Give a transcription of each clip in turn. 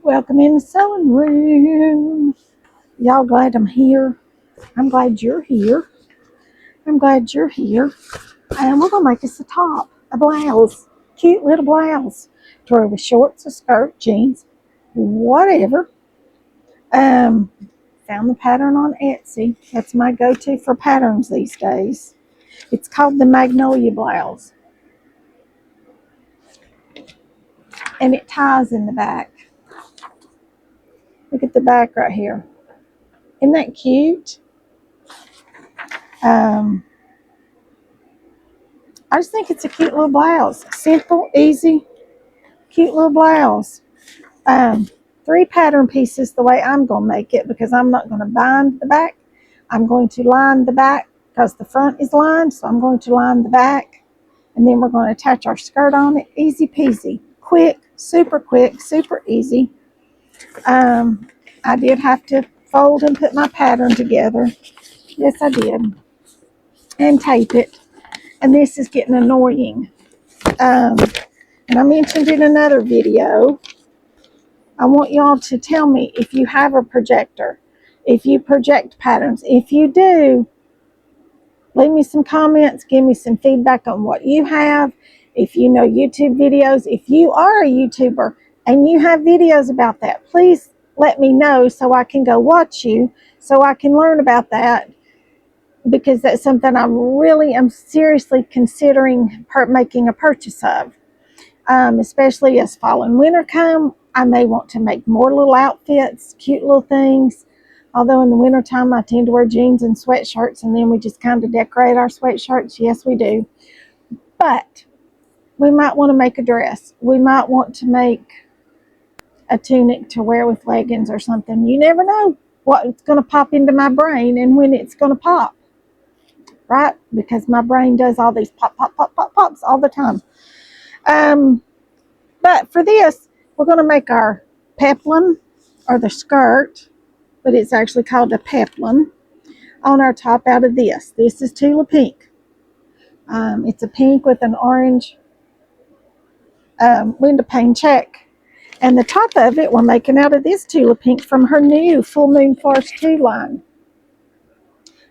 Welcome in the sewing room. Y'all glad I'm here? I'm glad you're here. I'm glad you're here. And we're going to make us a top, a blouse. Cute little blouse. To wear with shorts, a skirt, jeans, whatever. Found the pattern on Etsy. That's my go-to for patterns these days. It's called the Magnolia Blouse. And it ties in the back. Look at the back right here. Isn't that cute? I just think it's a cute little blouse. Simple, easy, cute little blouse. 3 pattern pieces the way I'm going to make it, because I'm not going to bind the back. I'm going to line the back because the front is lined. So I'm going to line the back. And then we're going to attach our skirt on it. Easy peasy. Quick, super easy. I did have to fold and put my pattern together. Yes, I did. And tape it. And this is getting annoying. And I mentioned in another video, I want y'all to tell me if you have a projector, if you project patterns. If you do, leave me some comments, give me some feedback on what you have. If you know YouTube videos, if you are a YouTuber and you have videos about that, please let me know so I can go watch you, so I can learn about that, because that's something I really am seriously considering making a purchase of. Especially as fall and winter come, I may want to make more little outfits, cute little things. Although in the wintertime, I tend to wear jeans and sweatshirts, and then we just kind of decorate our sweatshirts. Yes, we do. But we might want to make a dress. We might want to make a tunic to wear with leggings or something. You never know what's going to pop into my brain and when it's going to pop. Right? Because my brain does all these pops all the time. But for this, we're going to make our peplum, or the skirt, but it's actually called a peplum, on our top out of this. This is Tula pink. It's a pink with an orange window pane check. And the top of it, we're making out of this Tula pink from her new Full Moon Forest 2 line.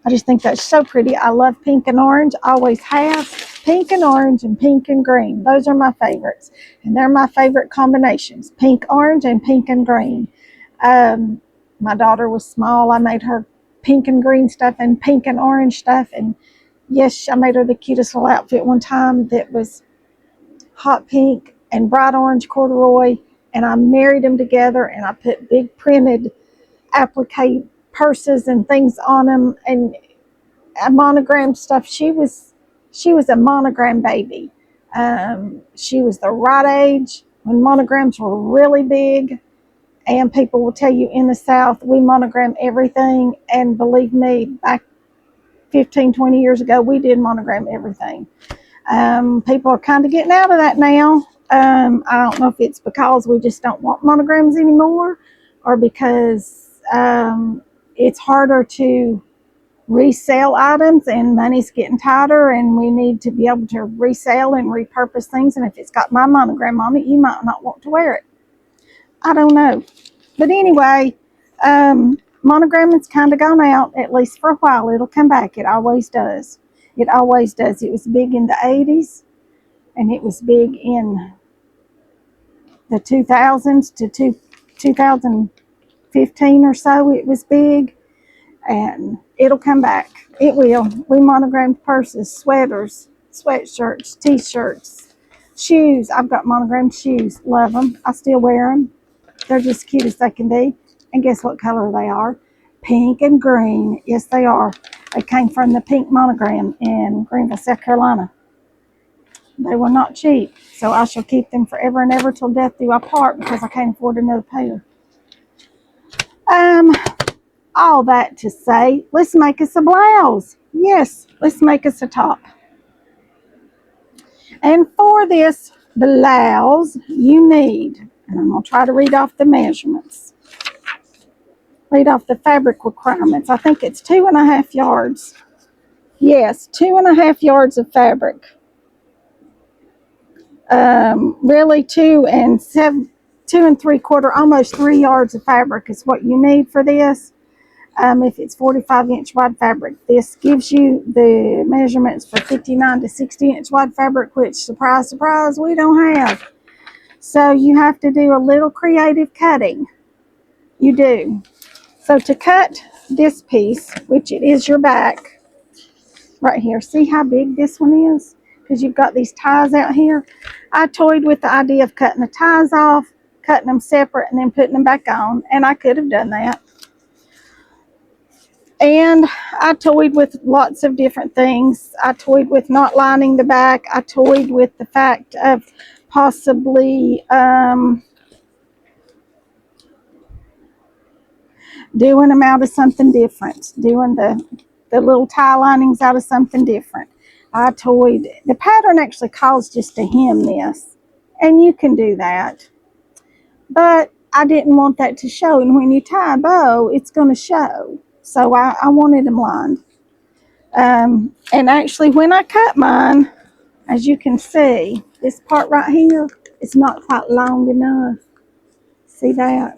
I just think that's so pretty. I love pink and orange. Always have. Pink and orange and pink and green. Those are my favorites. And they're my favorite combinations. Pink, orange, and pink and green. My daughter was small. I made her pink and green stuff and pink and orange stuff. And yes, I made her the cutest little outfit one time that was hot pink and bright orange corduroy. And I married them together, and I put big printed applique purses and things on them, and monogram stuff. She was a monogram baby. She was the right age when monograms were really big, and people will tell you in the South we monogram everything, and believe me, back 15-20 years ago we did monogram everything. People are kind of getting out of that now. I don't know if it's because we just don't want monograms anymore, or because it's harder to resell items and money's getting tighter, and we need to be able to resell and repurpose things. And if it's got my monogram on it, you might not want to wear it. I don't know. But anyway, monogramming's kind of gone out, at least for a while. It'll come back. It always does. It always does. It was big in the 80s, and it was big in the 2000s to 2015 or so. It was big, and it'll come back. It will. We monogrammed purses, sweaters, sweatshirts, t-shirts, shoes. I've got monogrammed shoes. Love them. I still wear them. They're just cute as they can be. And guess what color they are? Pink and green. Yes, they are. They came from the pink monogram in Greenville, South Carolina. They were not cheap, so I shall keep them forever and ever till death do our part, because I can't afford another pair. All that to say, let's make us a blouse. Yes, let's make us a top. And for this blouse, you need, and I'm going to try to read off the measurements. Read off the fabric requirements. I think it's 2.5 yards. Yes, 2.5 yards of fabric. Really 2 and 7 2 3/4, almost 3 yards of fabric is what you need for this. If it's 45-inch wide fabric, this gives you the measurements for 59 to 60-inch wide fabric, which, surprise, surprise, we don't have. So you have to do a little creative cutting. You do. So to cut this piece, which it is your back, right here, see how big this one is? Because you've got these ties out here. I toyed with the idea of cutting the ties off, cutting them separate, and then putting them back on, and I could have done that. And I toyed with lots of different things. I toyed with not lining the back. I toyed with the fact of possibly doing them out of something different, doing the little tie linings out of something different. I toyed, the pattern actually calls just to hem this, and you can do that. But I didn't want that to show, and when you tie a bow, it's going to show. So I wanted them lined. And actually, when I cut mine, as you can see, this part right here is not quite long enough. See that?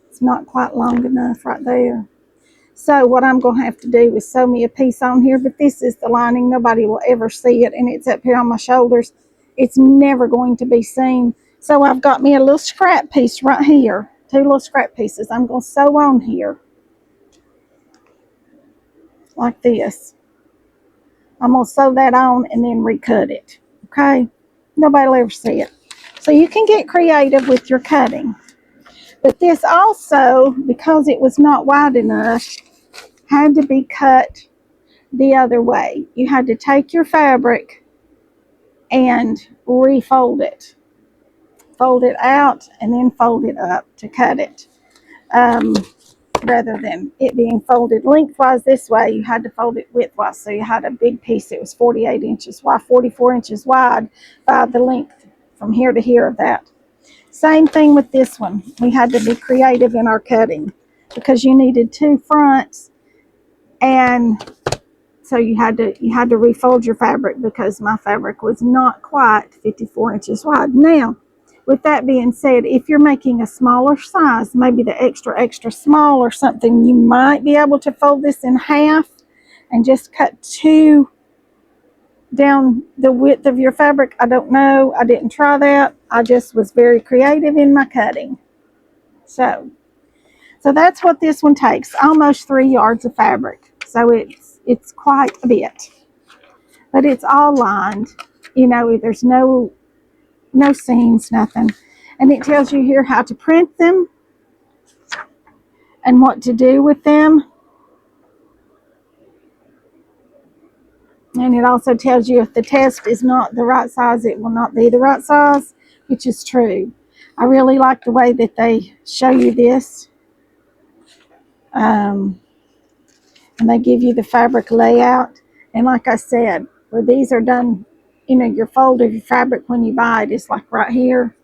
It's not quite long enough right there. So what I'm going to have to do is sew me a piece on here, but this is the lining. Nobody will ever see it, and it's up here on my shoulders. It's never going to be seen. So I've got me a little scrap piece right here, 2 little scrap pieces. I'm going to sew on here like this. I'm going to sew that on and then recut it, okay? Nobody will ever see it. So you can get creative with your cutting. But this also, because it was not wide enough, had to be cut the other way. You had to take your fabric and refold it. Fold it out and then fold it up to cut it. Rather than it being folded lengthwise this way, you had to fold it widthwise. So you had a big piece that was 48 inches wide, 44 inches wide by the length from here to here of that. Same thing with this one. We had to be creative in our cutting because you needed 2 fronts, and so you had to refold your fabric because my fabric was not quite 54 inches wide. Now, with that being said, if you're making a smaller size, maybe the extra small or something, you might be able to fold this in half and just cut 2 down the width of your fabric. I don't know. I didn't try that. I just was very creative in my cutting. So that's what this one takes. Almost 3 yards of fabric. So it's quite a bit. But it's all lined. You know, there's no seams, nothing. And it tells you here how to print them and what to do with them. And it also tells you if the test is not the right size, it will not be the right size, which is true. I really like the way that they show you this. And they give you the fabric layout. And like I said, where these are done, you know, your fold of your fabric when you buy it is like right here.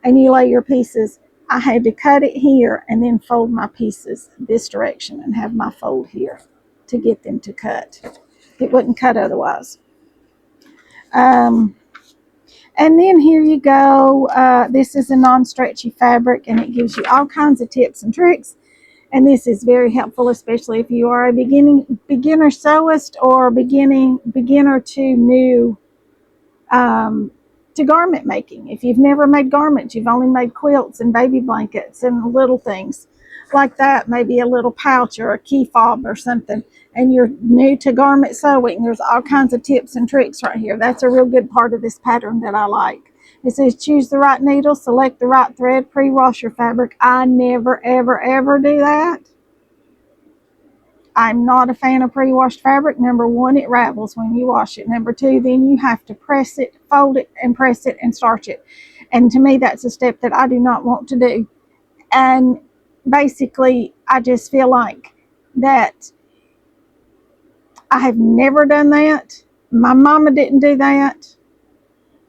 And you lay your pieces. I had to cut it here and then fold my pieces this direction and have my fold here to get them to cut. It wouldn't cut otherwise. And then here you go. This is a non-stretchy fabric, and it gives you all kinds of tips and tricks. And this is very helpful, especially if you are a beginner sewist or beginner to new to garment making. If you've never made garments, you've only made quilts and baby blankets and little things like that, maybe a little pouch or a key fob or something, and you're new to garment sewing, there's all kinds of tips and tricks right here. That's a real good part of this pattern that I like. It says choose the right needle, select the right thread, pre-wash your fabric. I never, ever, ever do that. I'm not a fan of pre-washed fabric. Number 1, it ravels when you wash it. Number 2, then you have to press it, fold it, and press it and starch it. And to me, that's a step that I do not want to do. And basically, I just feel like that I have never done that. My mama didn't do that.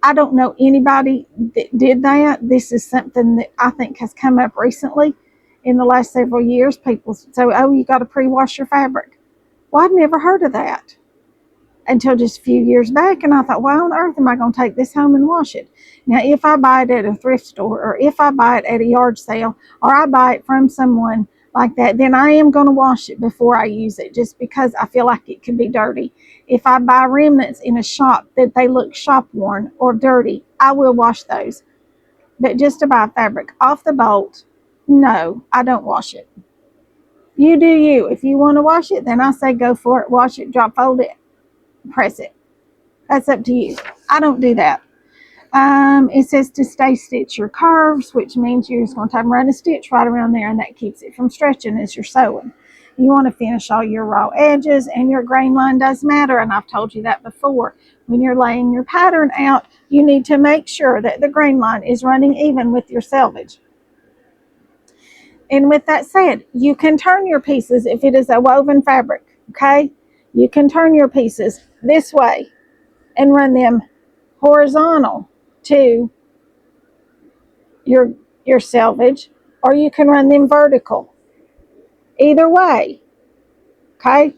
I don't know anybody that did that. This is something that I think has come up recently in the last several years. People say, oh, you got to pre-wash your fabric. Well, I've never heard of that. until just a few years back, and I thought, why on earth am I going to take this home and wash it? Now, if I buy it at a thrift store, or if I buy it at a yard sale, or I buy it from someone like that, then I am going to wash it before I use it, just because I feel like it could be dirty. If I buy remnants in a shop that they look shop worn or dirty, I will wash those. But just to buy fabric off the bolt, no, I don't wash it. You do you. If you want to wash it, then I say go for it. Wash it, drop fold it, press it. That's up to you. I don't do that. It says to stay stitch your curves, which means you're just going to run a stitch right around there, and that keeps it from stretching as you're sewing. You want to finish all your raw edges, and your grain line does matter, and I've told you that before. When you're laying your pattern out, you need to make sure that the grain line is running even with your selvage. And with that said, you can turn your pieces if it is a woven fabric, okay? You can turn your pieces this way and run them horizontal to your selvage, or you can run them vertical. Either way, okay?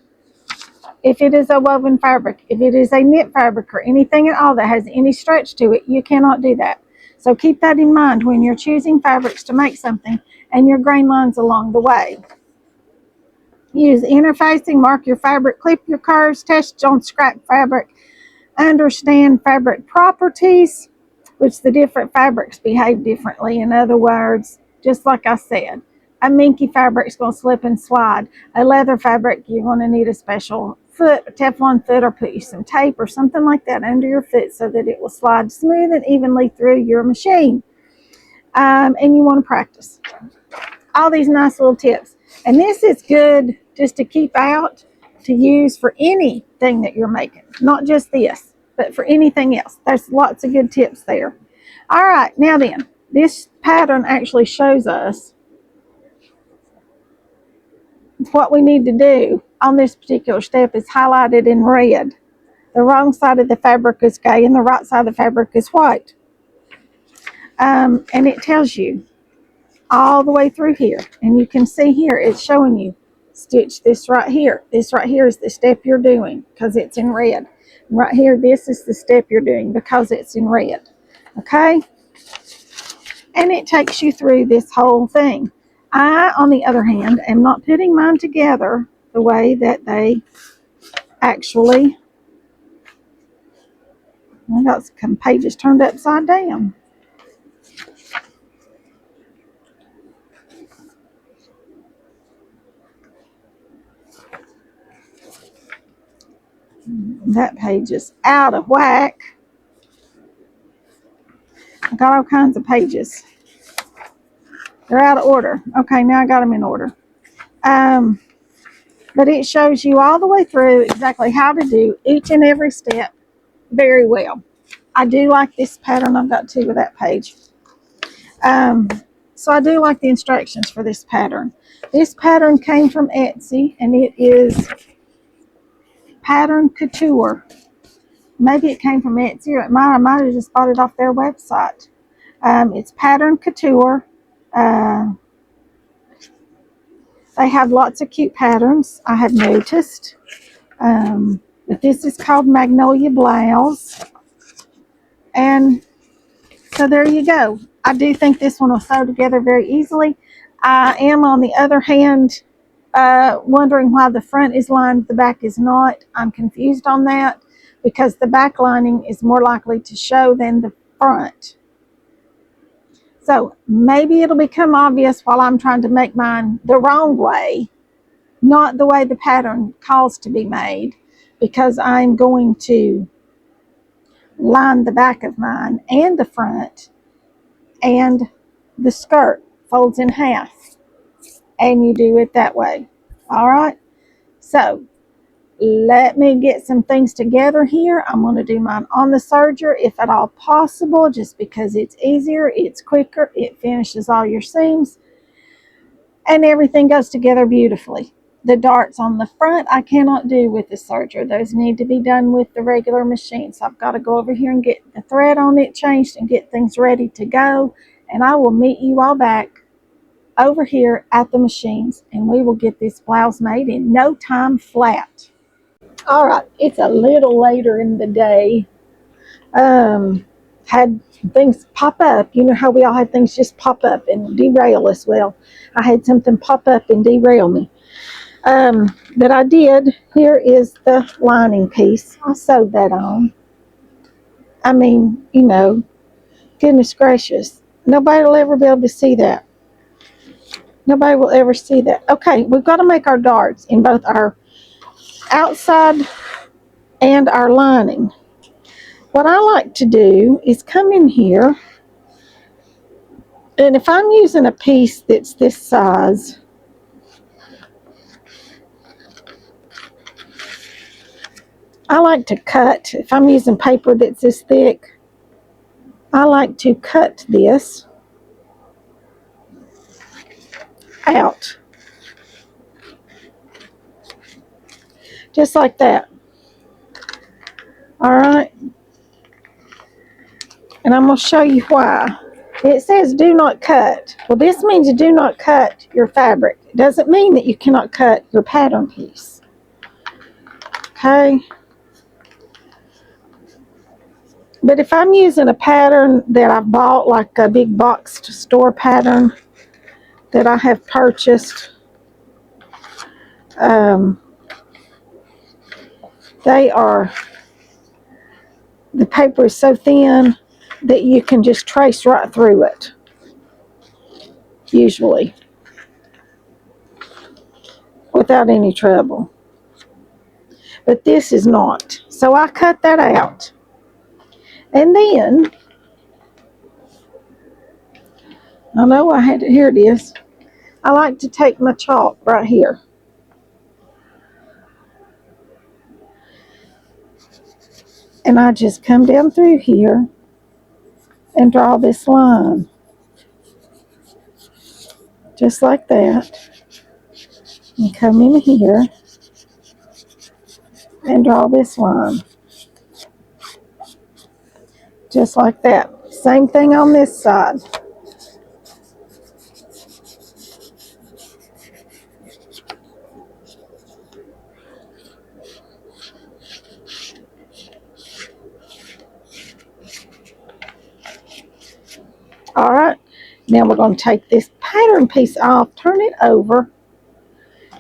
If it is a woven fabric, if it is a knit fabric, or anything at all that has any stretch to it, you cannot do that. So keep that in mind when you're choosing fabrics to make something and your grain lines along the way. Use interfacing, mark your fabric, clip your curves, test on scrap fabric, understand fabric properties, which the different fabrics behave differently. In other words, just like I said, a minky fabric is going to slip and slide. A leather fabric, you're going to need a special foot, a Teflon foot, or put you some tape or something like that under your foot so that it will slide smooth and evenly through your machine. And you want to practice. All these nice little tips. And this is good just to keep out, to use for anything that you're making. Not just this, but for anything else. There's lots of good tips there. All right, now then, this pattern actually shows us what we need to do on this particular step is highlighted in red. The wrong side of the fabric is gray and the right side of the fabric is white. And it tells you all the way through here. And you can see here, it's showing you stitch this right here. This right here is the step you're doing because it's in red. And right here, this is the step you're doing because it's in red. Okay? And it takes you through this whole thing. I, on the other hand, am not putting mine together the way that they actually, I got some pages turned upside down. That page is out of whack. I got all kinds of pages. They're out of order. Okay, now I got them in order. But it shows you all the way through exactly how to do each and every step very well. I do like this pattern. I've got two of that page. So I do like the instructions for this pattern. This pattern came from Etsy, and it is Pattern Couture. Maybe it came from Etsy, or I might have just bought it off their website. It's Pattern Couture. They have lots of cute patterns, I have noticed. But this is called Magnolia Blouse. And so there you go. I do think this one will sew together very easily. I am, on the other hand, wondering why the front is lined, the back is not. I'm confused on that because the back lining is more likely to show than the front. So maybe it'll become obvious while I'm trying to make mine the wrong way, not the way the pattern calls to be made, because I'm going to line the back of mine and the front, and the skirt folds in half, and you do it that way. All right, so let me get some things together here. I'm going to do mine on the serger if at all possible, just because it's easier, it's quicker, it finishes all your seams, and everything goes together beautifully. The darts on the front I cannot do with the serger. Those need to be done with the regular machine. So I've got to go over here and get the thread on it changed and get things ready to go. And I will meet you all back over here at the machines, and we will get this blouse made in no time flat. All right, it's a little later in the day. Had things pop up. You know how we all had things just pop up and derail us? Well, I had something pop up and derail me. That I did. Here is the lining piece. I sewed that on. I mean, goodness gracious. Nobody will ever be able to see that. Nobody will ever see that. Okay, we've got to make our darts in both our outside and our lining. What I like to do is come in here, and if I'm using a piece that's this size, I like to cut. If I'm using paper that's this thick, I like to cut this out. Just like that. All right. And I'm going to show you why. It says do not cut. Well, this means you do not cut your fabric. It doesn't mean that you cannot cut your pattern piece. Okay. But if I'm using a pattern that I've bought, like a big boxed store pattern that I have purchased, the paper is so thin that you can just trace right through it, usually, without any trouble. But this is not. So I cut that out. And then, I know I had it, here it is. I like to take my chalk right here. And I just come down through here and draw this line. Just like that. And come in here and draw this line. Just like that. Same thing on this side. All right, now we're going to take this pattern piece off, turn it over,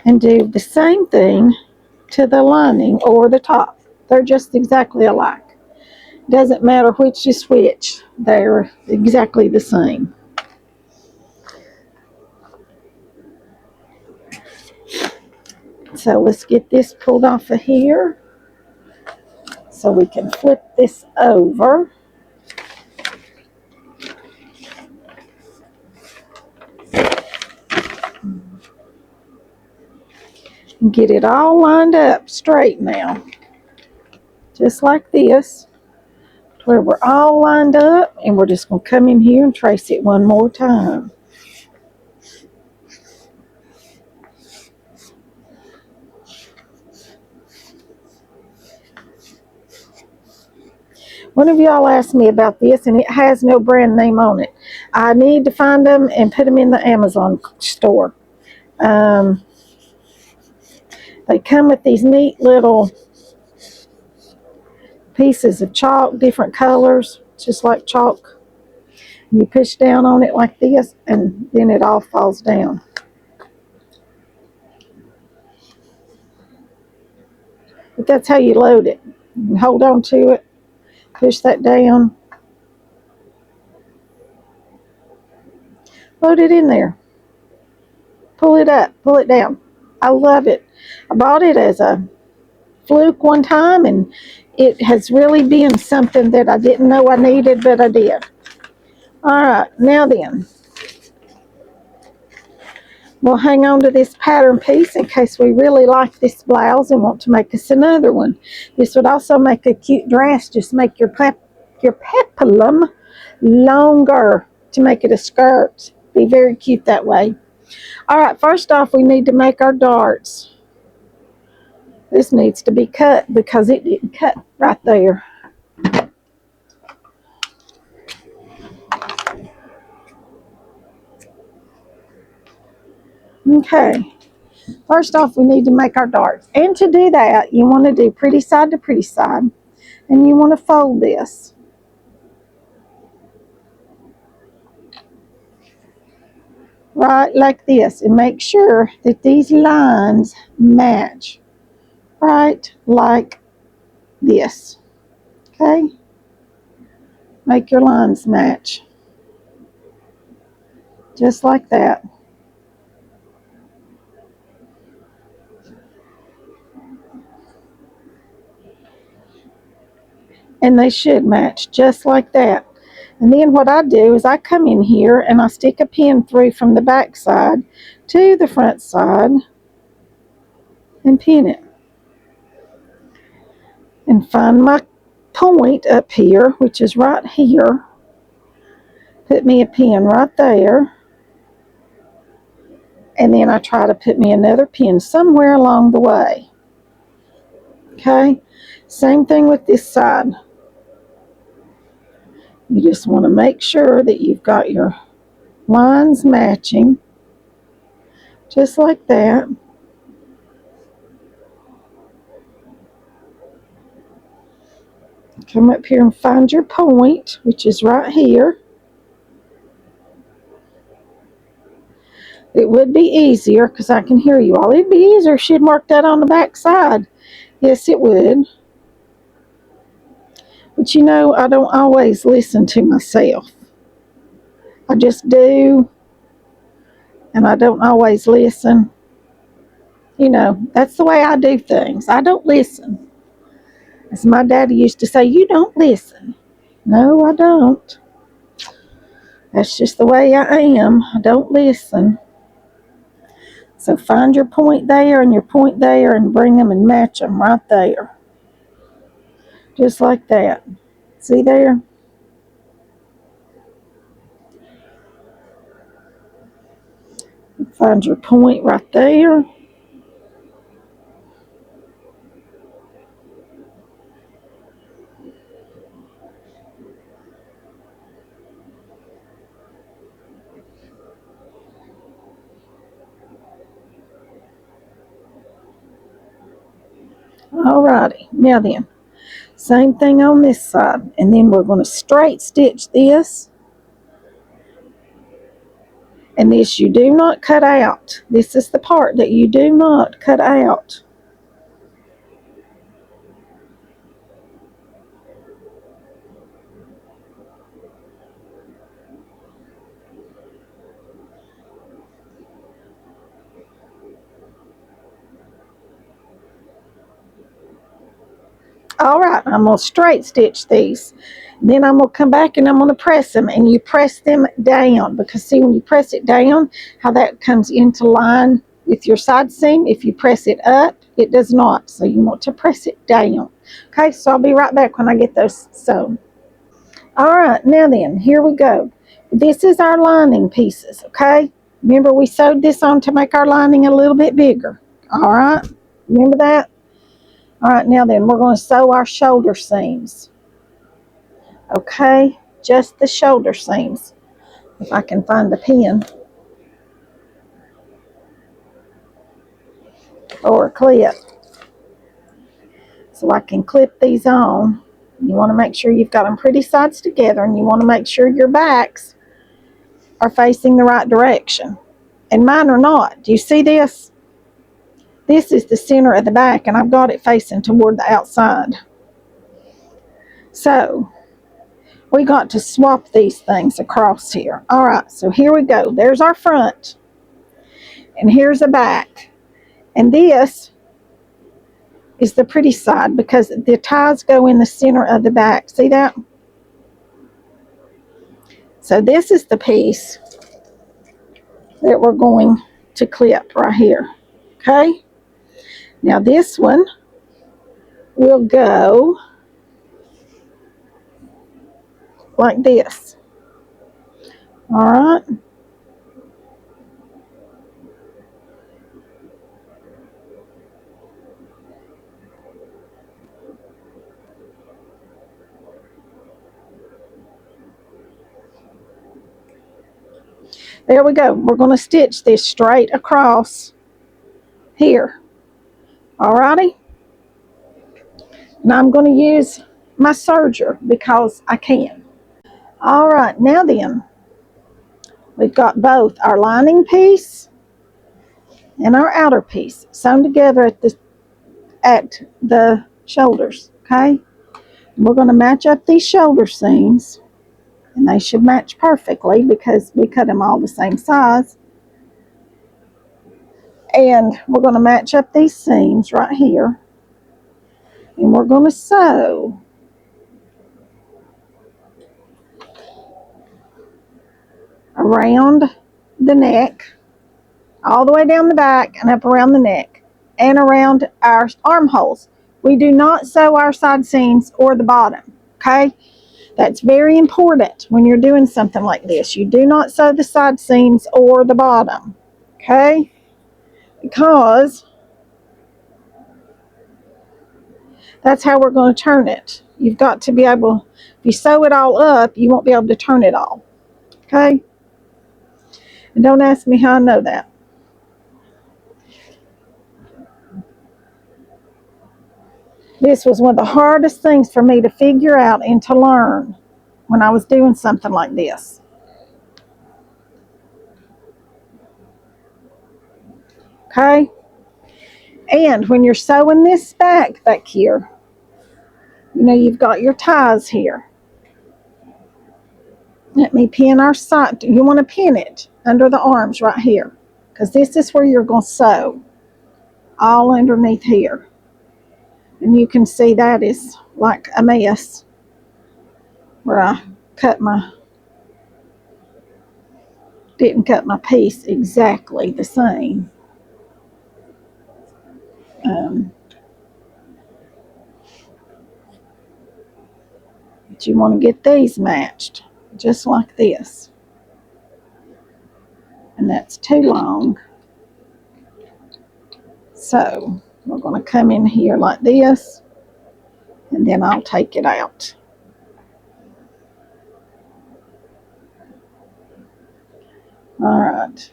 and do the same thing to the lining or the top. They're just exactly alike. Doesn't matter which is which. They're exactly the same. So let's get this pulled off of here so we can flip this over. And get it all lined up straight now. Just like this. Where we're all lined up, and we're just going to come in here and trace it one more time. One of y'all asked me about this, and it has no brand name on it. I need to find them and put them in the Amazon store. They come with these neat little pieces of chalk, different colors, just like chalk. You push down on it like this, and then it all falls down. But that's how you load it. You hold on to it, push that down, load it in there, pull it up, pull it down. I love it. I bought it as a fluke one time, and it has really been something that I didn't know I needed, but I did. All right, now then, we'll hang on to this pattern piece in case we really like this blouse and want to make us another one. This would also make a cute dress. Just make your peplum longer to make it a skirt. Be very cute that way. All right, first off, we need to make our darts. This needs to be cut because it didn't cut right there. Okay, First off, we need to make our darts. And to do that, you want to do pretty side to pretty side. And you want to fold this. Right like this. And make sure that these lines match. Right like this. Okay? Make your lines match. Just like that. And they should match just like that. And then what I do is I come in here and I stick a pin through from the back side to the front side and pin it. And find my point up here, which is right here. Put me a pin right there. And then I try to put me another pin somewhere along the way. Okay? Same thing with this side. You just want to make sure that you've got your lines matching. Just like that. Come up here and find your point, which is right here. It would be easier, because I can hear you all. It'd be easier if she'd marked that on the back side. Yes, it would. But you know, I don't always listen to myself. I just do. And I don't always listen. You know, that's the way I do things. I don't listen. As my daddy used to say, you don't listen. No, I don't. That's just the way I am. I don't listen. So find your point there and your point there and bring them and match them right there. Just like that. See there? Find your point right there. Alrighty. Now then, same thing on this side. And then we're going to straight stitch this. And this you do not cut out. This is the part that you do not cut out. Alright, I'm going to straight stitch these. Then I'm going to come back and I'm going to press them. And you press them down. Because see, when you press it down, how that comes into line with your side seam. If you press it up, it does not. So you want to press it down. Okay, so I'll be right back when I get those sewn. Alright, now then, here we go. This is our lining pieces, okay? Remember we sewed this on to make our lining a little bit bigger. Alright, remember that? Alright, now then, we're going to sew our shoulder seams. Okay, just the shoulder seams. If I can find the pin. Or a clip. So I can clip these on. You want to make sure you've got them pretty sides together, and you want to make sure your backs are facing the right direction. And mine are not. Do you see this? This is the center of the back, and I've got it facing toward the outside. So we got to swap these things across here. All right, so here we go. There's our front, and here's the back. And this is the pretty side because the ties go in the center of the back. See that? So this is the piece that we're going to clip right here. Okay? Now this one will go like this. All right? There we go. We're going to stitch this straight across here. Alrighty? Now I'm going to use my serger because I can. Alright, now then, we've got both our lining piece and our outer piece sewn together at the shoulders, okay? We're going to match up these shoulder seams, and they should match perfectly because we cut them all the same size. And we're going to match up these seams right here, and we're going to sew around the neck, all the way down the back and up around the neck, and around our armholes. We do not sew our side seams or the bottom, okay? That's very important when you're doing something like this. You do not sew the side seams or the bottom, okay? Because that's how we're going to turn it. You've got to be able, if you sew it all up, you won't be able to turn it all, okay? And don't ask me how I know that. This was one of the hardest things for me to figure out and to learn when I was doing something like this. Okay? And when you're sewing this back here, you know, you've got your ties here. Let me pin our side. You want to pin it under the arms right here, because this is where you're going to sew all underneath here. And you can see that is like a mess where I didn't cut my piece exactly the same. But you want to get these matched just like this. And that's too long. So we're going to come in here like this, and then I'll take it out. Alright.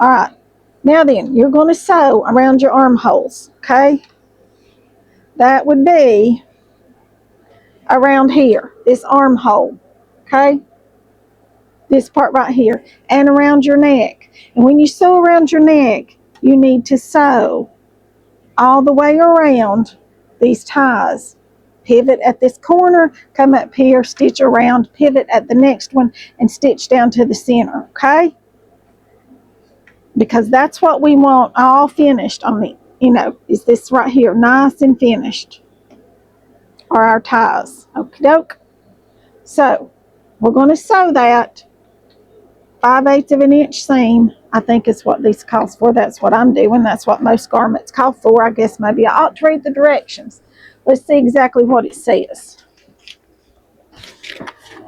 Alright. Now then, you're going to sew around your armholes, okay? That would be around here, this armhole, okay? This part right here, and around your neck. And when you sew around your neck, you need to sew all the way around these ties. Pivot at this corner, come up here, stitch around, pivot at the next one, and stitch down to the center, okay? Because that's what we want all finished on the, is this right here, nice and finished, are our ties. Okie doke. So we're going to sew that 5/8 of an inch seam, I think is what this calls for. That's what I'm doing. That's what most garments call for. I guess maybe I ought to read the directions. Let's see exactly what it says.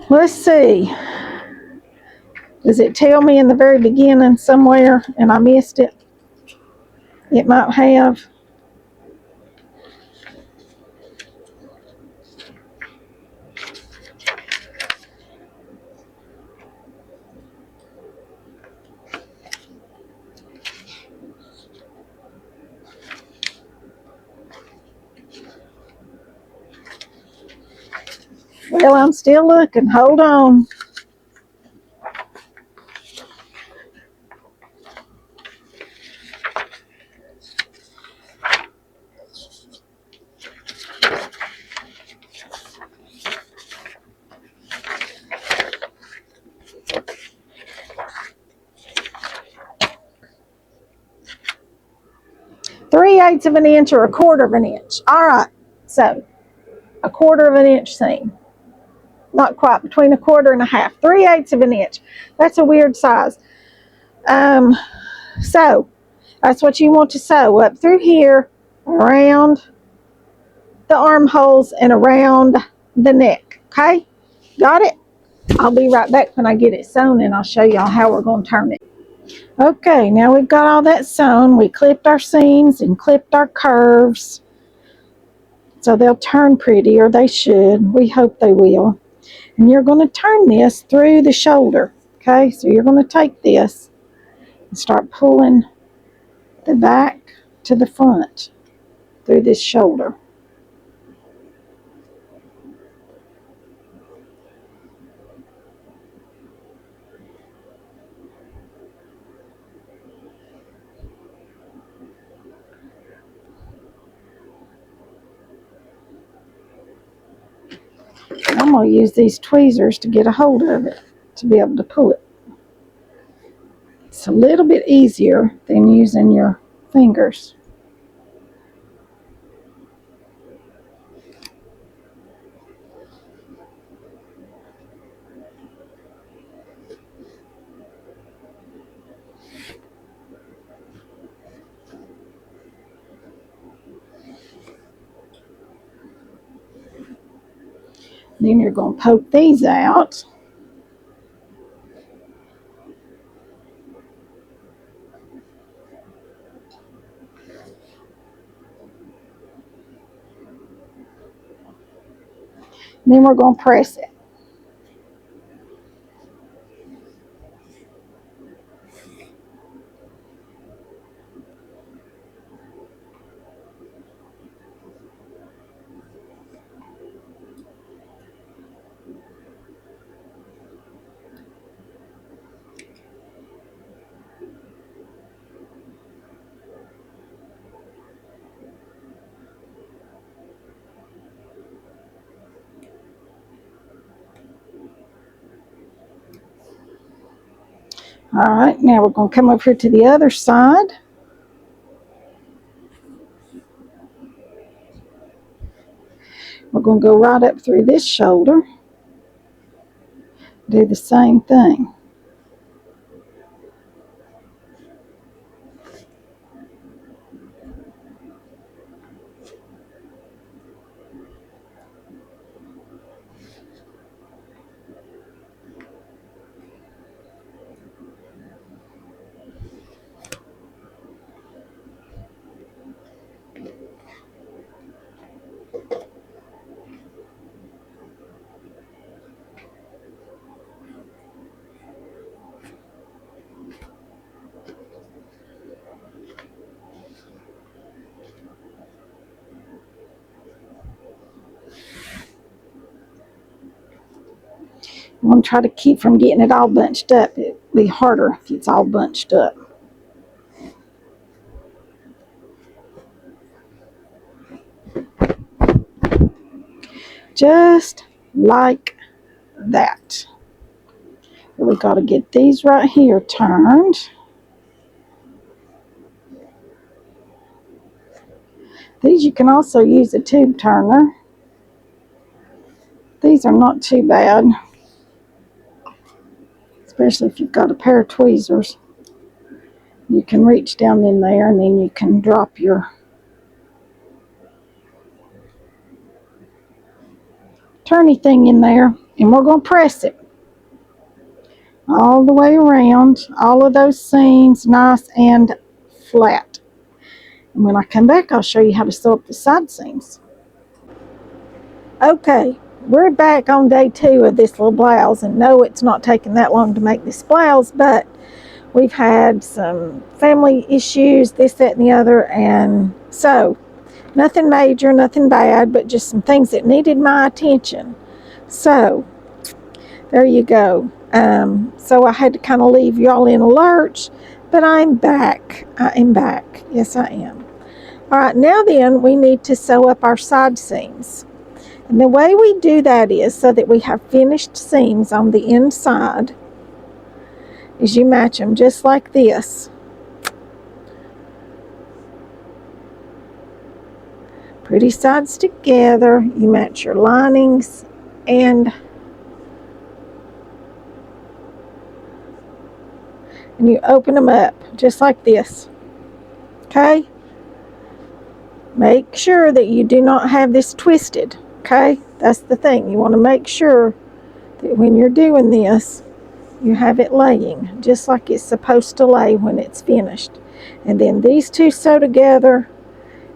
Let's see. Does it tell me in the very beginning somewhere and I missed it? It might have. Well, I'm still looking. Hold on. Three-eighths of an inch or a quarter of an inch. All right. So a quarter of an inch seam. Not quite, between a quarter and a half. 3/8 of an inch. That's a weird size. So that's what you want to sew up through here, around the armholes, and around the neck. Okay? Got it? I'll be right back when I get it sewn, and I'll show y'all how we're going to turn it. Okay, now we've got all that sewn. We clipped our seams and clipped our curves, so they'll turn pretty, or they should. We hope they will. And you're going to turn this through the shoulder. Okay, so you're going to take this and start pulling the back to the front through this shoulder. I'm going to use these tweezers to get a hold of it, to be able to pull it. It's a little bit easier than using your fingers. Then you're going to poke these out. Then we're going to press it. All right, now we're going to come over here to the other side. We're going to go right up through this shoulder. Do the same thing. I'm going to try to keep from getting it all bunched up. It'll be harder if it's all bunched up. Just like that. We got to get these right here turned. These you can also use a tube turner. These are not too bad, especially if you've got a pair of tweezers. You can reach down in there and then you can drop your turny thing in there, and we're going to press it all the way around, all of those seams nice and flat. And when I come back, I'll show you how to sew up the side seams. Okay, we're back on day 2 of this little blouse, and no, it's not taking that long to make this blouse, but we've had some family issues, this, that, and the other, and so nothing major, nothing bad, but just some things that needed my attention. So there you go. So I had to kind of leave y'all in a lurch, but I'm back. I am back. Yes, I am. All right, now then, we need to sew up our side seams. And the way we do that is so that we have finished seams on the inside is you match them just like this. Pretty sides together. You match your linings and you open them up just like this. Okay? Make sure that you do not have this twisted. Okay? That's the thing. You want to make sure that when you're doing this, you have it laying just like it's supposed to lay when it's finished. And then these two sew together,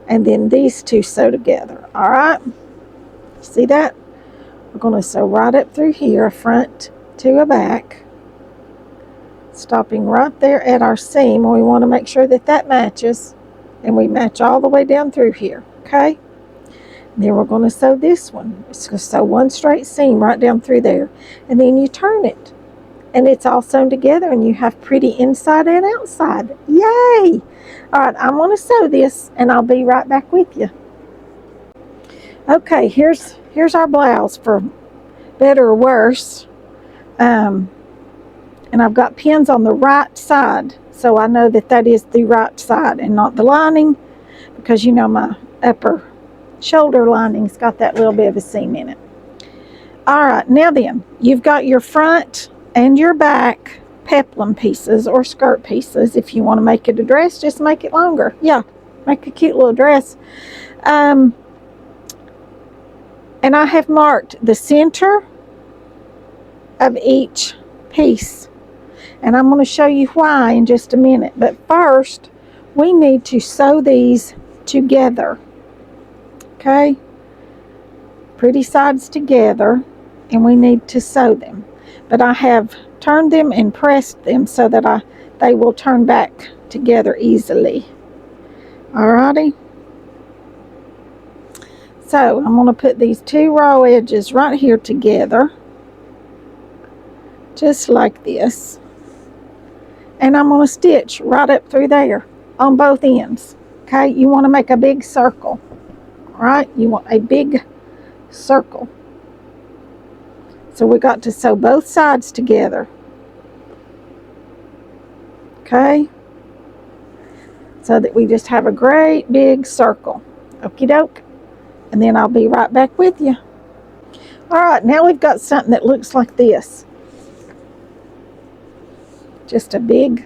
and then these two sew together. All right? See that? We're going to sew right up through here, a front to a back. stopping right there at our seam. We want to make sure that that matches, and we match all the way down through here, okay? Then we're going to sew this one. It's going to sew one straight seam right down through there, and then you turn it, and it's all sewn together, and you have pretty inside and outside. Yay! All right, I'm going to sew this, and I'll be right back with you. Okay, here's our blouse, for better or worse. And I've got pins on the right side, so I know that that is the right side and not the lining, because you know my upper shoulder lining's got that little bit of a seam in it. All right, now then, you've got your front and your back peplum pieces or skirt pieces. If you want to make it a dress, just make it longer. Yeah, make a cute little dress. And I have marked the center of each piece, and I'm going to show you why in just a minute. But first, we need to sew these together. Okay, pretty sides together, and we need to sew them. But I have turned them and pressed them so that they will turn back together easily. Alrighty. So I'm going to put these two raw edges right here together, just like this. And I'm going to stitch right up through there on both ends. Okay, you want to make a big circle. Right? You want a big circle. So we got to sew both sides together. Okay? So that we just have a great big circle. Okie doke. And then I'll be right back with you. Alright, now we've got something that looks like this. Just a great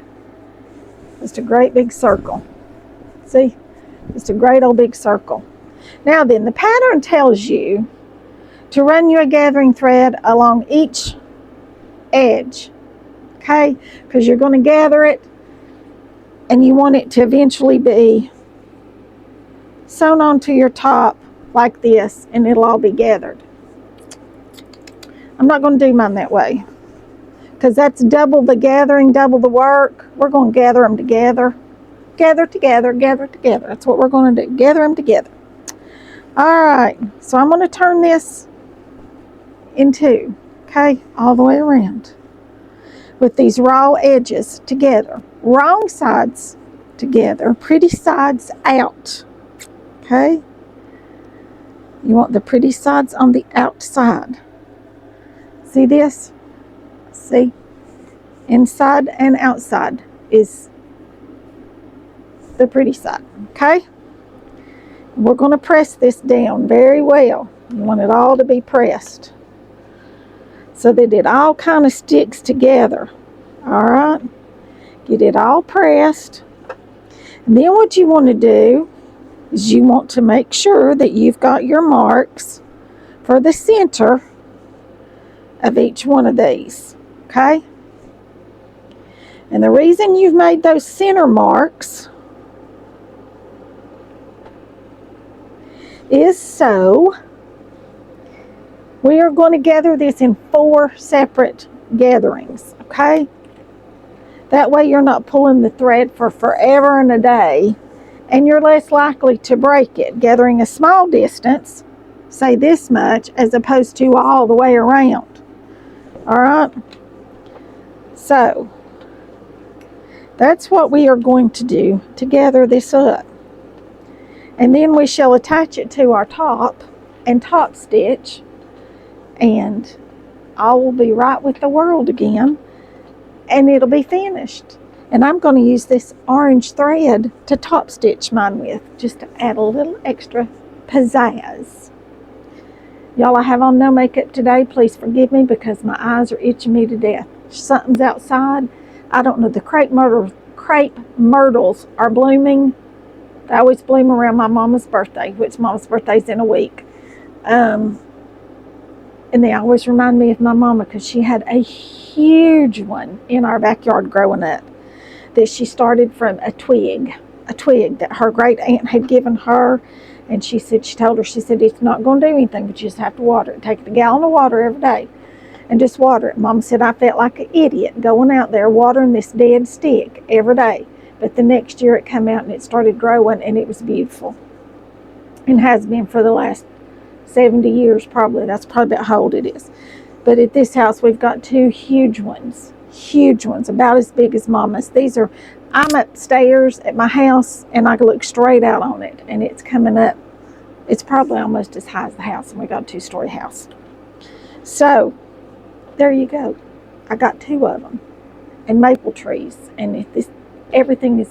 big circle. See? Just a great old big circle. Now then, the pattern tells you to run you a gathering thread along each edge. Okay? Because you're going to gather it, and you want it to eventually be sewn onto your top like this, and it'll all be gathered. I'm not going to do mine that way, because that's double the gathering, double the work. We're going to gather them together. Gather together, gather together. That's what we're going to do. Gather them together. Alright, so I'm going to turn this in two. Okay, all the way around. With these raw edges together. Wrong sides together. Pretty sides out. Okay? You want the pretty sides on the outside. See this? See? Inside and outside is the pretty side. Okay? We're going to press this down very well. You want it all to be pressed, so that it all kind of sticks together. Alright? Get it all pressed. And then what you want to do is you want to make sure that you've got your marks for the center of each one of these. Okay? And the reason you've made those center marks is so we are going to gather this in 4 separate gatherings. Okay? That way you're not pulling the thread for forever and a day, and you're less likely to break it, gathering a small distance, say this much, as opposed to all the way around. Alright? So, that's what we are going to do to gather this up. And then we shall attach it to our top and top stitch, and all will be right with the world again, and it'll be finished. And I'm going to use this orange thread to top stitch mine with, just to add a little extra pizzazz. Y'all, I have on no makeup today. Please forgive me, because my eyes are itching me to death. Something's outside. I don't know. The crepe myrtles are blooming. They always bloom around my mama's birthday, which mama's birthday's in a week. And they always remind me of my mama, because she had a huge one in our backyard growing up, that she started from a twig that her great aunt had given her. And she told her, it's not going to do anything, but you just have to water it. Take a gallon of water every day. and just water it. Mama said I felt like an idiot going out there watering this dead stick every day. But the next year it came out and it started growing and it was beautiful. And has been for the last 70 years probably. That's probably about how old it is. But at this house we've got two huge ones, about as big as Mama's. I'm upstairs at my house and I can look straight out on it and it's coming up. It's probably almost as high as the house, and we got a 2-story house. So there you go. I got 2 of them, and maple trees, and everything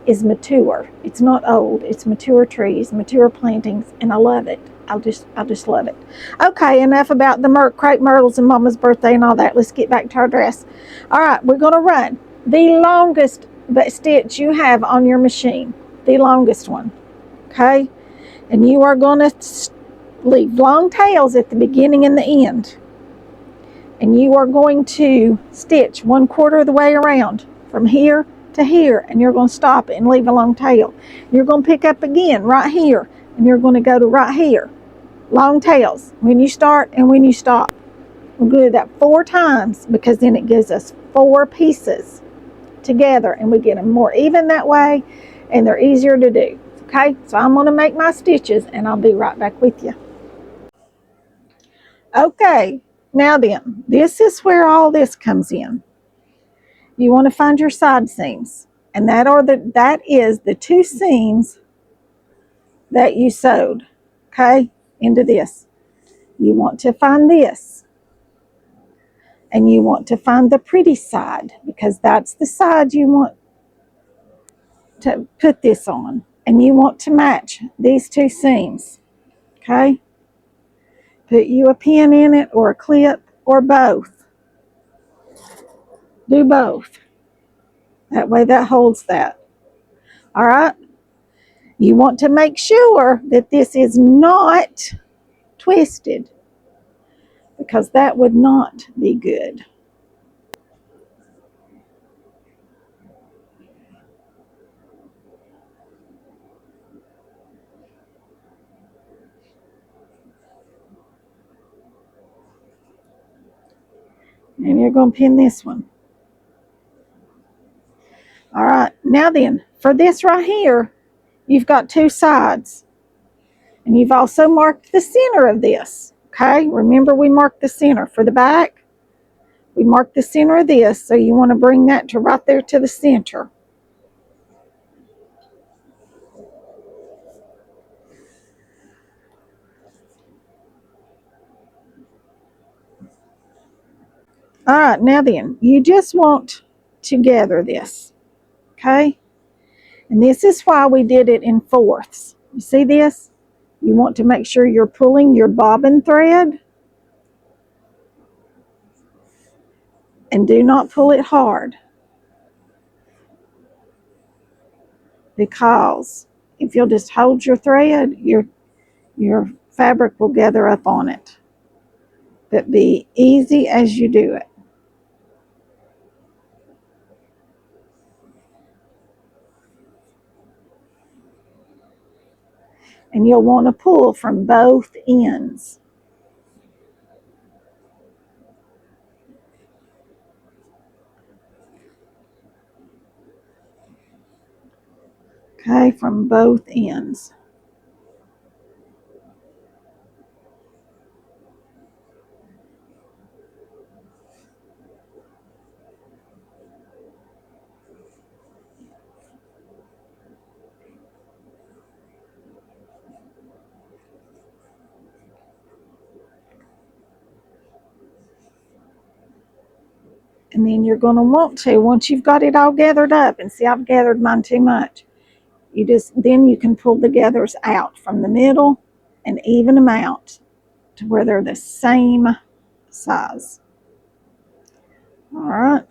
is mature. It's not old. It's mature trees, mature plantings, and I love it. I just love it. Okay, enough about the crepe myrtles and Mama's birthday and all that. Let's get back to our dress. All right, we're going to run the longest stitch you have on your machine, the longest one. Okay, and you are going to leave long tails at the beginning and the end. And you are going to stitch 1/4 of the way around from here to here, and you're going to stop it and leave a long tail. You're going to pick up again right here, and you're going to go to right here. Long tails when you start and when you stop. We'll do that 4 times because then it gives us 4 pieces together, and we get them more even that way, and they're easier to do. Okay, so I'm going to make my stitches, and I'll be right back with you. Okay, now then, this is where all this comes in. You want to find your side seams, and that is the 2 seams that you sewed, okay, into this. You want to find this, and you want to find the pretty side because that's the side you want to put this on, and you want to match these 2 seams, okay. Put you a pin in it or a clip or both. Do both. That way that holds that. All right. You want to make sure that this is not twisted because that would not be good. And you're going to pin this one. All right. Now then, for this right here, you've got 2 sides. And you've also marked the center of this. Okay. Remember we marked the center for the back. We marked the center of this. So you want to bring that to right there to the center. All right, now then, you just want to gather this, okay? And this is why we did it in 4ths. You see this? You want to make sure you're pulling your bobbin thread, and do not pull it hard, because if you'll just hold your thread, your fabric will gather up on it. But be easy as you do it. And you'll want to pull from both ends. Okay, from both ends. And then you're going to want to, once you've got it all gathered up, and see I've gathered mine too much, then you can pull the gathers out from the middle and even them out to where they're the same size. All right.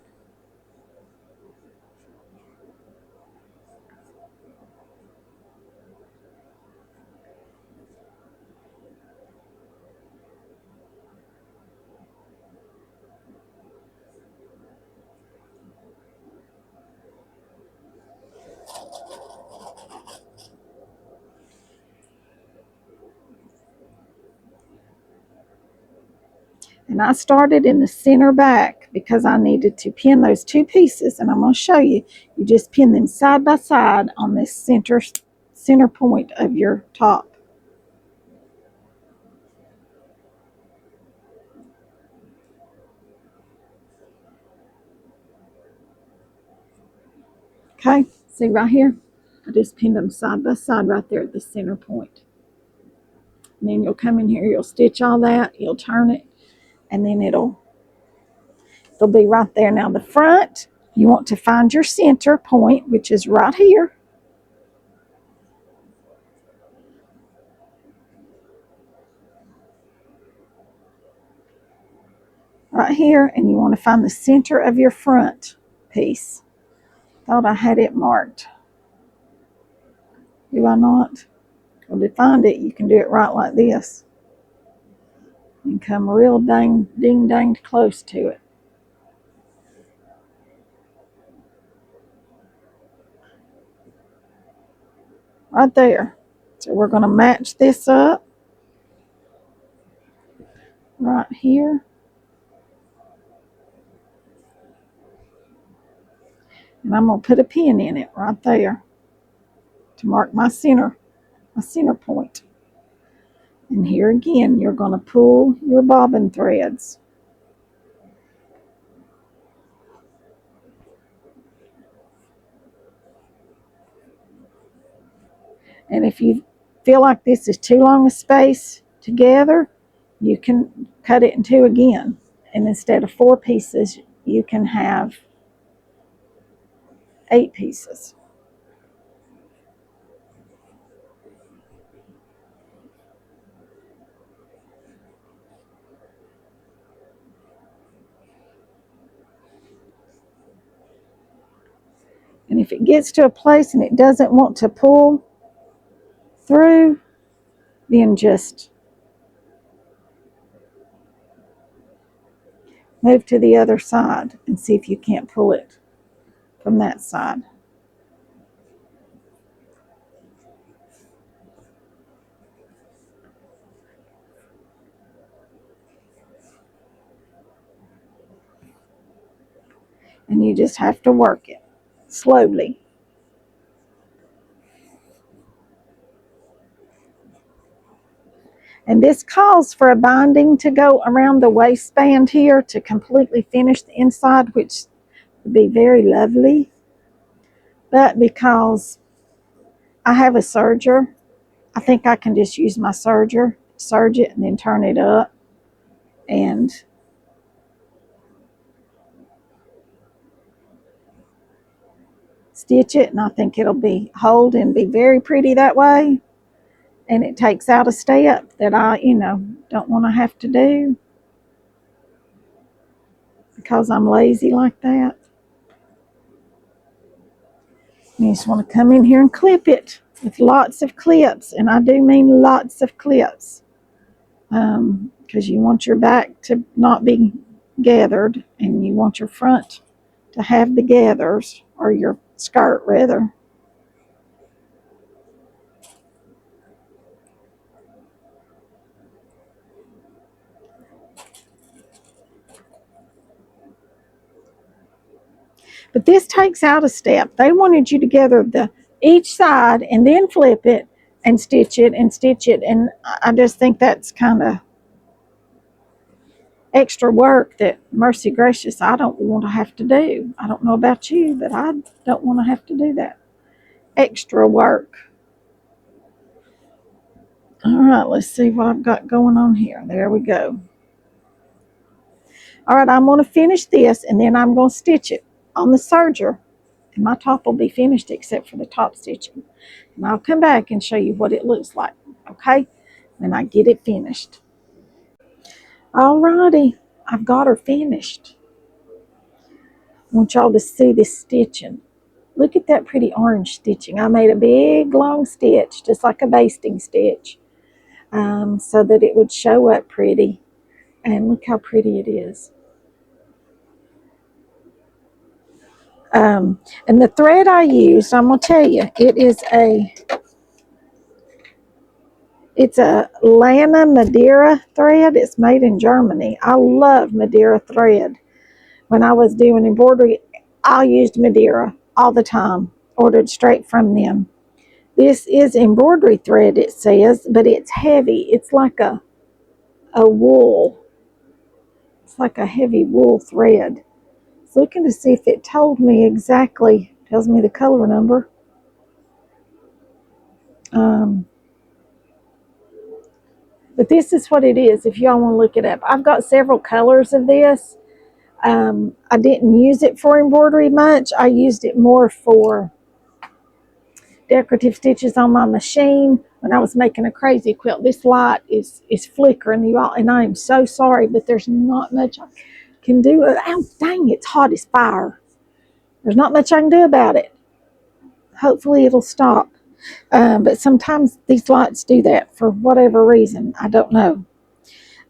And I started in the center back because I needed to pin those two pieces, and I'm going to show you. You just pin them side by side on this center point of your top. Okay, see right here? I just pinned them side by side right there at the center point. And then you'll come in here, you'll stitch all that, you'll turn it, and then it'll be right there. Now the front, you want to find your center point, which is right here. Right here, and you want to find the center of your front piece. Thought I had it marked. Do I not? Well, to find it, you can do it right like this. And come real dang close to it. Right there. So we're going to match this up right here. And I'm going to put a pin in it right there to mark my center point. And here again, you're going to pull your bobbin threads. And if you feel like this is too long a space together, you can cut it in two again. And instead of 4 pieces, you can have 8 pieces. And if it gets to a place and it doesn't want to pull through, then just move to the other side and see if you can't pull it from that side. And you just have to work it slowly. And this calls for a binding to go around the waistband here to completely finish the inside, which would be very lovely. But because I have a serger, I think I can just use my serger, serge it, and then turn it up and stitch it. And I think it'll be hold and be very pretty that way. And it takes out a step that I, don't want to have to do because I'm lazy like that. You just want to come in here and clip it with lots of clips. And I do mean lots of clips. Because you want your back to not be gathered and you want your front to have the gathers, or your skirt rather. But this takes out a step. They wanted you to gather each side and then flip it and stitch it and stitch it. And I just think that's kind of extra work that, mercy gracious, I don't want to have to do. I don't know about you, but I don't want to have to do that extra work. All right, let's see what I've got going on here. There we go. All right, I'm going to finish this and then I'm going to stitch it on the serger. And my top will be finished except for the top stitching. And I'll come back and show you what it looks like, okay? When I get it finished. All righty, I've got her finished. I want y'all to see this stitching. Look at that pretty orange stitching. I made a big long stitch, just like a basting stitch, so that it would show up pretty. And look how pretty it is. And the thread I used, I'm going to tell you, it is a It's a Lana Madeira thread. It's made in Germany. I love Madeira thread. When I was doing embroidery, I used Madeira all the time, ordered straight from them. This is embroidery thread, it says, but it's heavy. It's like a wool. It's like a heavy wool thread. It's looking to see if it told me exactly, tells me the color number. But this is what it is if y'all want to look it up. I've got several colors of this. I didn't use it for embroidery much. I used it more for decorative stitches on my machine when I was making a crazy quilt. This light is flickering, you all, and I am so sorry, but there's not much I can do. Oh, dang, it's hot as fire. There's not much I can do about it. Hopefully it'll stop. But sometimes these lights do that for whatever reason. I don't know.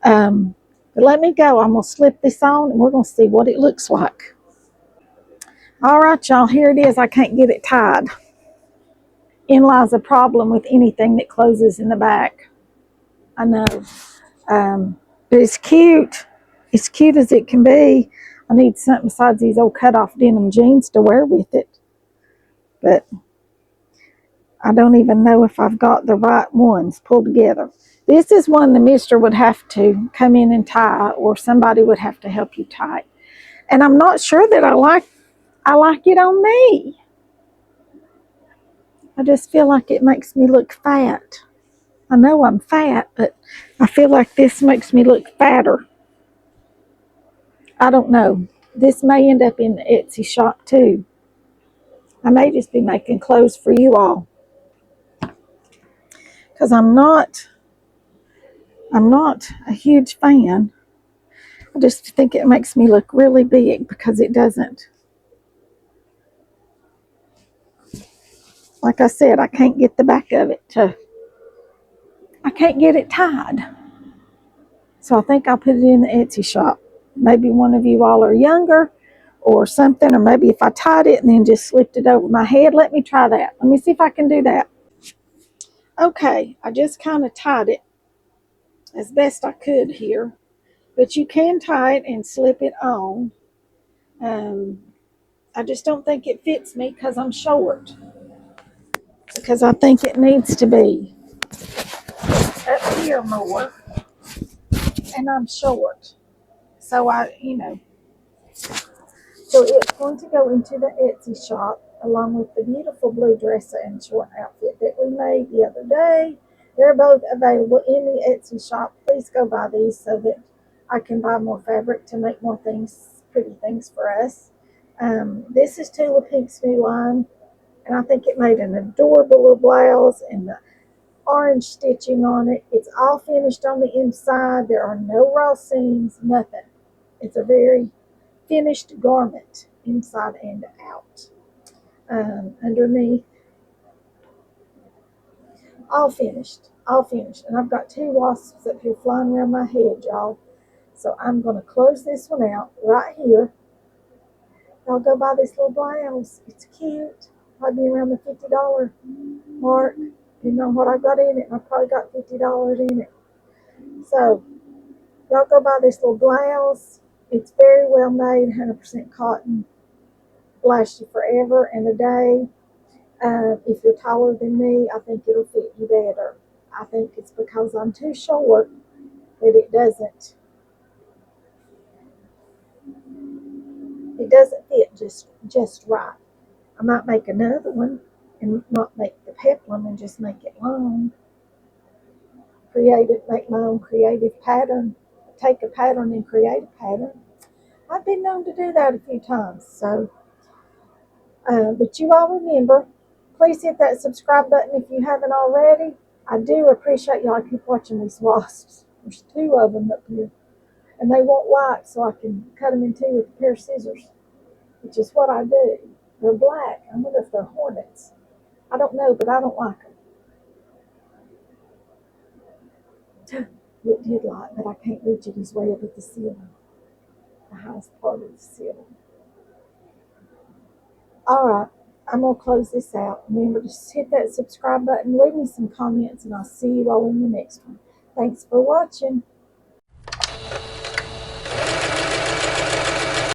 But let me go. I'm going to slip this on and we're going to see what it looks like. All right, y'all, here it is. I can't get it tied. In lies a problem with anything that closes in the back. I know. But it's cute. It's cute as it can be. I need something besides these old cut-off denim jeans to wear with it. But I don't even know if I've got the right ones pulled together. This is one the mister would have to come in and tie, or somebody would have to help you tie it. And I'm not sure that I like it on me. I just feel like it makes me look fat. I know I'm fat, but I feel like this makes me look fatter. I don't know. This may end up in the Etsy shop too. I may just be making clothes for you all. Because I'm not a huge fan. I just think it makes me look really big because it doesn't. Like I said, I can't get the back of it I can't get it tied. So I think I'll put it in the Etsy shop. Maybe one of you all are younger or something, or maybe if I tied it and then just slipped it over my head. Let me try that. Let me see if I can do that. Okay, I just kind of tied it as best I could here, but you can tie it and slip it on. I just don't think it fits me because I'm short, because I think it needs to be up here more, and I'm short. So so it's going to go into the Etsy shop along with the beautiful blue dress and short outfit that we made the other day. They're both available in the Etsy shop. Please go buy these so that I can buy more fabric to make more things, pretty things for us. This is Tula Pink's new line, and I think it made an adorable little blouse and the orange stitching on it. It's all finished on the inside. There are no raw seams, nothing. It's a very finished garment inside and out. Underneath, all finished. And I've got two wasps up here flying around my head, y'all. So I'm going to close this one out right here. I'll go buy this little blouse. It's cute. Probably around the $50 mark. You know what I got in it. I probably got $50 in it. So y'all go buy this little blouse. It's very well made, 100% cotton. Lasts you forever and a day. If you're taller than me, I think it'll fit you better. I think it's because I'm too short that it doesn't fit just right. I might make another one and not make the peplum and just make it long. Make my own creative pattern. Take a pattern and create a pattern. I've been known to do that a few times. So, but you all remember, please hit that subscribe button if you haven't already. I do appreciate y'all keep watching these wasps. There's two of them up here. And they won't like, so I can cut them in two with a pair of scissors, which is what I do. They're black. I wonder if they're hornets. I don't know, but I don't like them. It did light, but I can't reach it. He's way up at the ceiling, the highest part of the ceiling. All right. I'm going to close this out. Remember to just hit that subscribe button, leave me some comments, and I'll see you all in the next one. Thanks for watching.